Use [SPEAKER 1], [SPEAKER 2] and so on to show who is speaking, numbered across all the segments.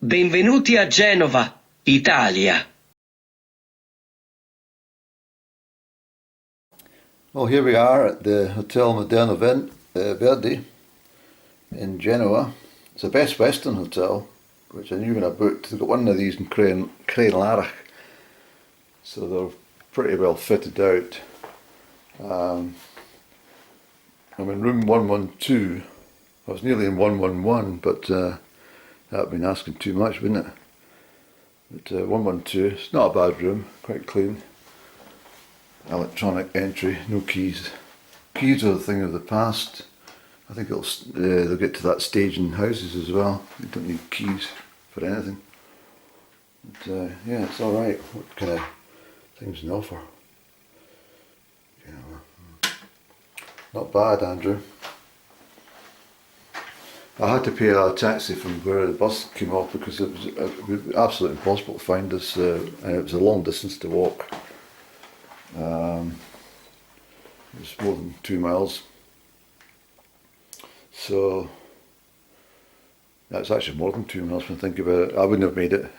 [SPEAKER 1] Benvenuti a Genova, Italia.
[SPEAKER 2] Well, here we are at the Hotel Moderno Verdi in Genoa. It's a Best Western hotel, which I knew when I booked. They've got one of these in Crieff, so they're pretty well fitted out. I'm in room 112. I was nearly in 111, but that would have been asking too much, wouldn't it? But 112, it's not a bad room, quite clean. Electronic entry, no keys. Keys are a thing of the past. I think they'll get to that stage in houses as well. You don't need keys for anything. But yeah, it's alright. What kind of things in offer? Yeah, not bad, Andrew. I had to pay a taxi from where the bus came off because it was absolutely impossible to find us, and it was a long distance to walk. It was more than 2 miles. So that's actually more than 2 miles when I think about it. I wouldn't have made it.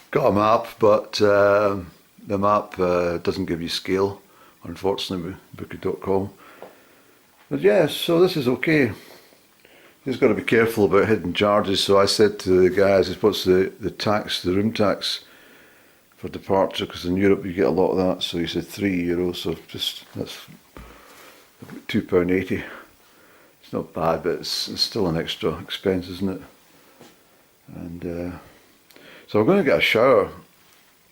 [SPEAKER 2] Got a map, but the map doesn't give you scale, unfortunately, with booking.com. But yeah, so this is okay. Just got to be careful about hidden charges. So I said to the guys, what's the tax, the room tax for departure? Because in Europe you get a lot of that. So he said €3, so that's about £2.80. It's not bad, but it's still an extra expense, isn't it? And so I'm going to get a shower,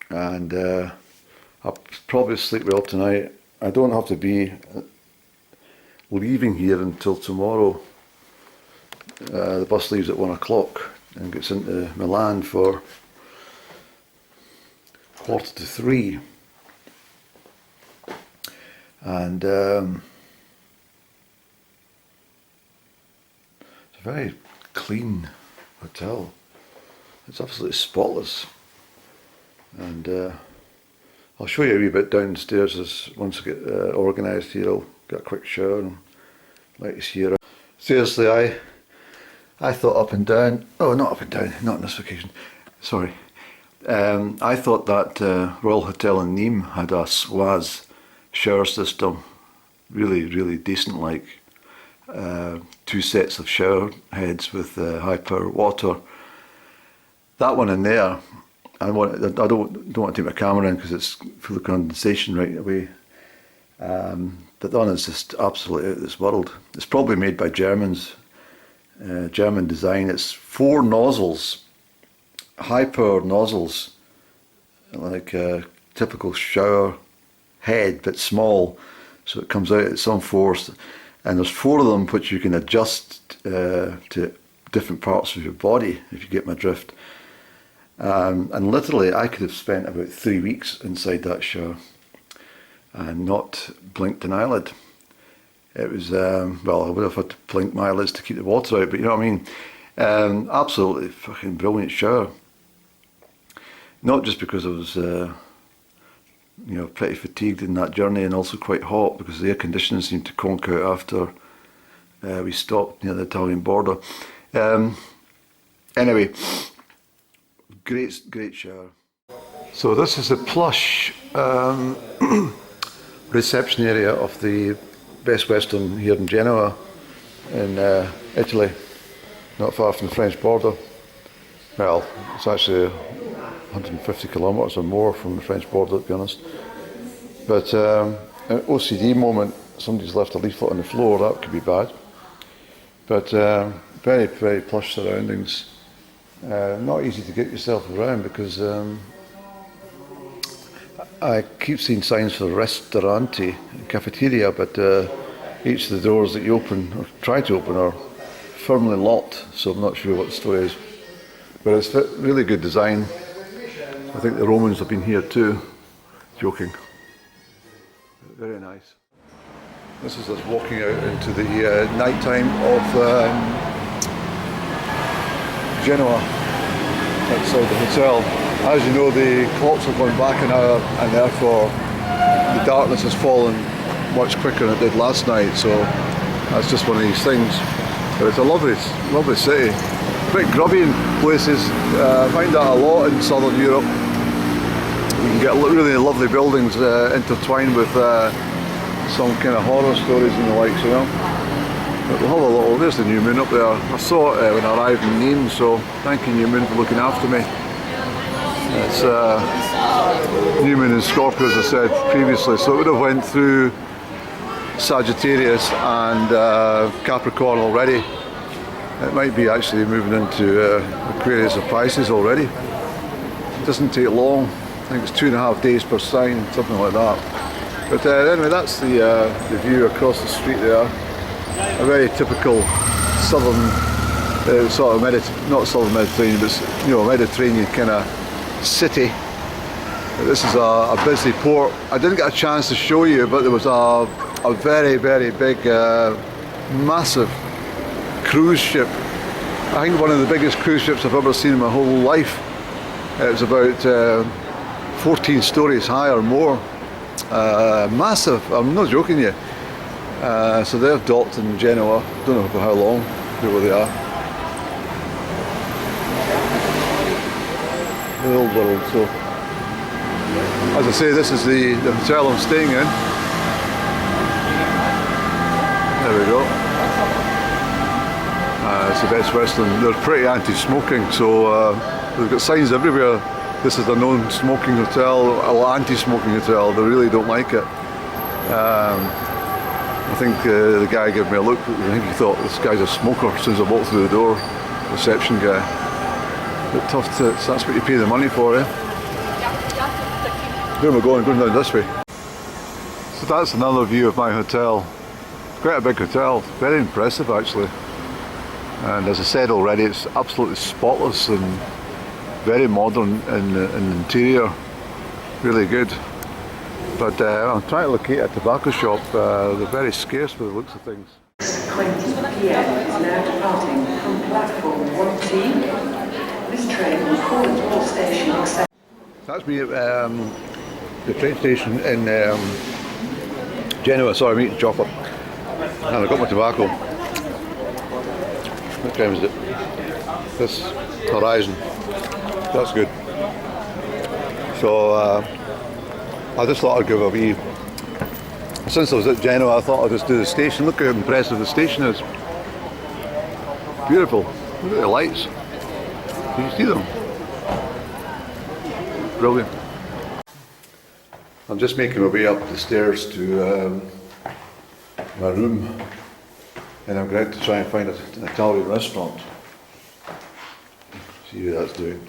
[SPEAKER 2] and I'll probably sleep well tonight. I don't have to be leaving here until tomorrow. The bus leaves at 1 o'clock and gets into Milan for 2:45. And it's a very clean hotel. It's absolutely spotless. And I'll show you a wee bit downstairs once I get organised here. I'll get a quick shower and let you see it. Seriously, I thought up and down, oh not up and down, not on this occasion, sorry. I thought that Royal Hotel in Nîmes had a Suez shower system, really decent, like 2 sets of shower heads with high power water. That one in there, I don't want to take my camera in because it's full of condensation right away. But that one is just absolutely out of this world. It's probably made by Germans. German design. It's 4 nozzles, high power nozzles, like a typical shower head but small, so it comes out at some force, and there's 4 of them which you can adjust to different parts of your body, if you get my drift. And literally I could have spent about 3 weeks inside that shower and not blinked an eyelid. It was, well, I would have had to blink my eyelids to keep the water out, but you know what I mean? Absolutely fucking brilliant shower. Not just because I was, you know, pretty fatigued in that journey, and also quite hot because the air conditioning seemed to conk out after we stopped near the Italian border. Anyway, great shower. So this is a plush reception area of the Best Western here in Genoa, in Italy, not far from the French border. Well, it's actually 150 kilometres or more from the French border, to be honest. But an OCD moment, somebody's left a leaflet on the floor, that could be bad. But very plush surroundings. Not easy to get yourself around because I keep seeing signs for ristorante, cafeteria, but each of the doors that you open or try to open are firmly locked, so I'm not sure what the story is. But it's really good design. I think the Romans have been here too. Joking. Very nice. This is us walking out into the night time of Genoa, outside the hotel. As you know, the clocks have gone back an hour, and therefore the darkness has fallen much quicker than it did last night, so that's just one of these things. But it's a lovely city. quite grubby in places. I find that a lot in southern Europe. You can get really lovely buildings intertwined with some kind of horror stories and the likes, you know. But we'll have a little, there's the new moon up there. I saw it when I arrived in Nîmes, so thank you, new moon, for looking after me. It's new moon in Scorpio, as I said previously, so it would have went through Sagittarius and Capricorn already. It might be actually moving into Aquarius or Pisces already. It doesn't take long. I think it's 2.5 days per sign, something like that. But anyway, that's the view across the street there. A very typical southern, sort of not southern Mediterranean, but you know, Mediterranean kind of city. This is a busy port. I didn't get a chance to show you, but there was a very, very big, massive cruise ship. I think one of the biggest cruise ships I've ever seen in my whole life. It was about 14 stories high or more. Massive, I'm not joking you. So they've docked in Genoa, don't know for how long, where they are. The old world, so. As I say, this is the hotel I'm staying in. There we go. It's the Best Western. They're pretty anti-smoking, so they've got signs everywhere. This is a non-smoking hotel, or anti-smoking hotel. They really don't like it. I think the guy gave me a look. I think he thought this guy's a smoker as soon as I walked through the door. Reception guy. Bit tough to. That's what you pay the money for, eh? Where am I going? Going down this way. So that's another view of my hotel. Quite a big hotel. Very impressive actually. And as I said already, it's absolutely spotless and very modern in the interior. Really good. But I'm trying to locate a tobacco shop. They're very scarce by the looks of things.
[SPEAKER 3] 20 p.m. is now departing from platform 1T. This train will call at all station except...
[SPEAKER 2] That's me at the train station in Genoa. Sorry, I'm eating chocolate. And I got my tobacco. What time is it? This Horizon. That's good. So I just thought I'd give a wee. Since I was at Genoa, I thought I'd just do the station. Look how impressive the station is. Beautiful. Look at the lights. Can you see them? Brilliant. I'm just making my way up the stairs to my room, and I'm going to try and find an Italian restaurant. See how that's doing.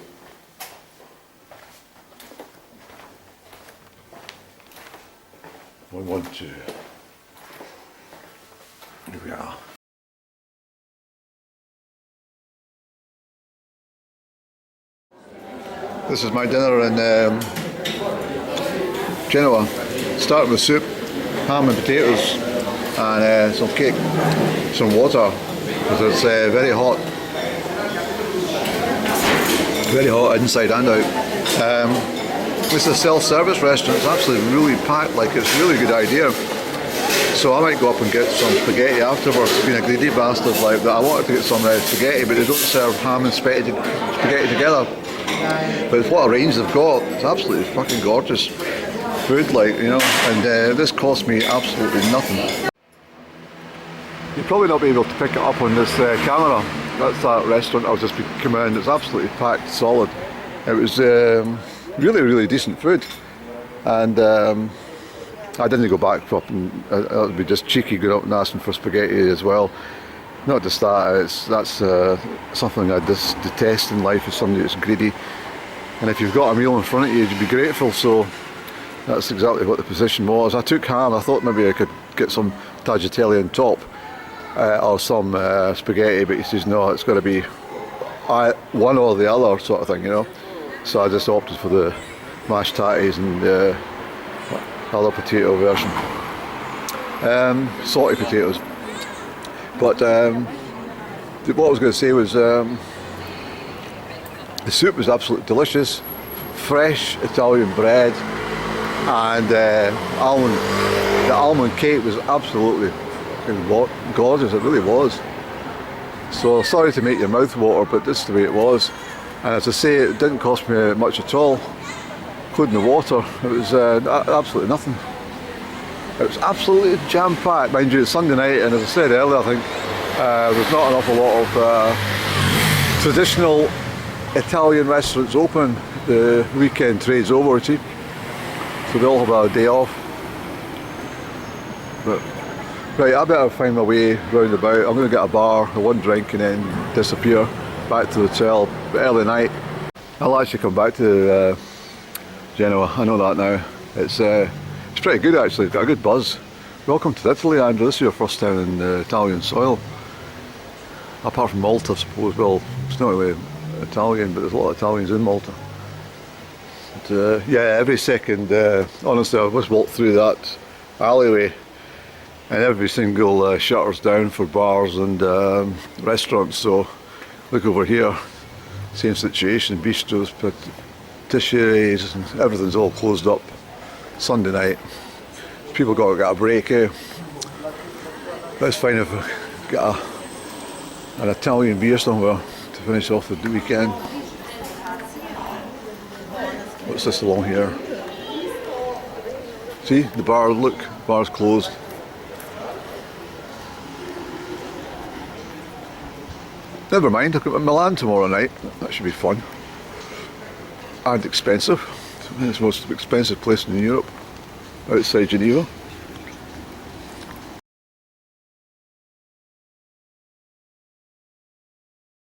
[SPEAKER 2] We want to. Here we are. This is my dinner in Genoa. Starting with soup, ham and potatoes, and some cake, some water, because it's very hot. Very hot inside and out. This is a self-service restaurant. It's absolutely really packed. Like, it's a really good idea. So I might go up and get some spaghetti afterwards. Being a greedy bastard like that, I wanted to get some spaghetti, but they don't serve ham and spaghetti together. But it's what a range they've got. It's absolutely fucking gorgeous food, like, you know. And this cost me absolutely nothing. You'll probably not be able to pick it up on this camera. That's that restaurant I've just come in. It's absolutely packed, solid. It was really, really decent food, and I didn't go back up, and that would be just cheeky going up and asking for spaghetti as well. Not just that, that's something I just detest in life, is somebody that's greedy. And if you've got a meal in front of you, you'd be grateful. So that's exactly what the position was. I took ham. I thought maybe I could get some tagliatelle on top or some spaghetti, but he says no, it's got to be one or the other sort of thing, you know. So I just opted for the mashed tatties and the other potato version. Salty potatoes. But what I was going to say was the soup was absolutely delicious. Fresh Italian bread, and the almond cake was absolutely gorgeous. It really was. So sorry to make your mouth water, but this is the way it was. And as I say, it didn't cost me much at all, including the water. It was absolutely nothing. It was absolutely jam-packed. Mind you, it's Sunday night, and as I said earlier, I think there's not an awful lot of traditional Italian restaurants open. The weekend trade's over, see? So they all have a day off. But, right, I better find my way round about. I'm going to get a bar, one drink, and then disappear back to the hotel. Early night. I'll actually come back to Genoa. I know that now. It's pretty good actually. It's got a good buzz. Welcome to Italy, Andrew. This is your first time in Italian soil. Apart from Malta, I suppose. Well, it's not really Italian, but there's a lot of Italians in Malta. But, yeah, every second, honestly, I've just walked through that alleyway, and every single shutter's down for bars and restaurants. So look over here, same situation, bistros, patisseries, and everything's all closed up. Sunday night, people got to get a break, eh? Let's find if we get an Italian beer somewhere to finish off the weekend. What's this along here? See, the bar, look, bar's closed. Never mind, I'll go to Milan tomorrow night. That should be fun. And expensive. It's the most expensive place in Europe, outside Geneva.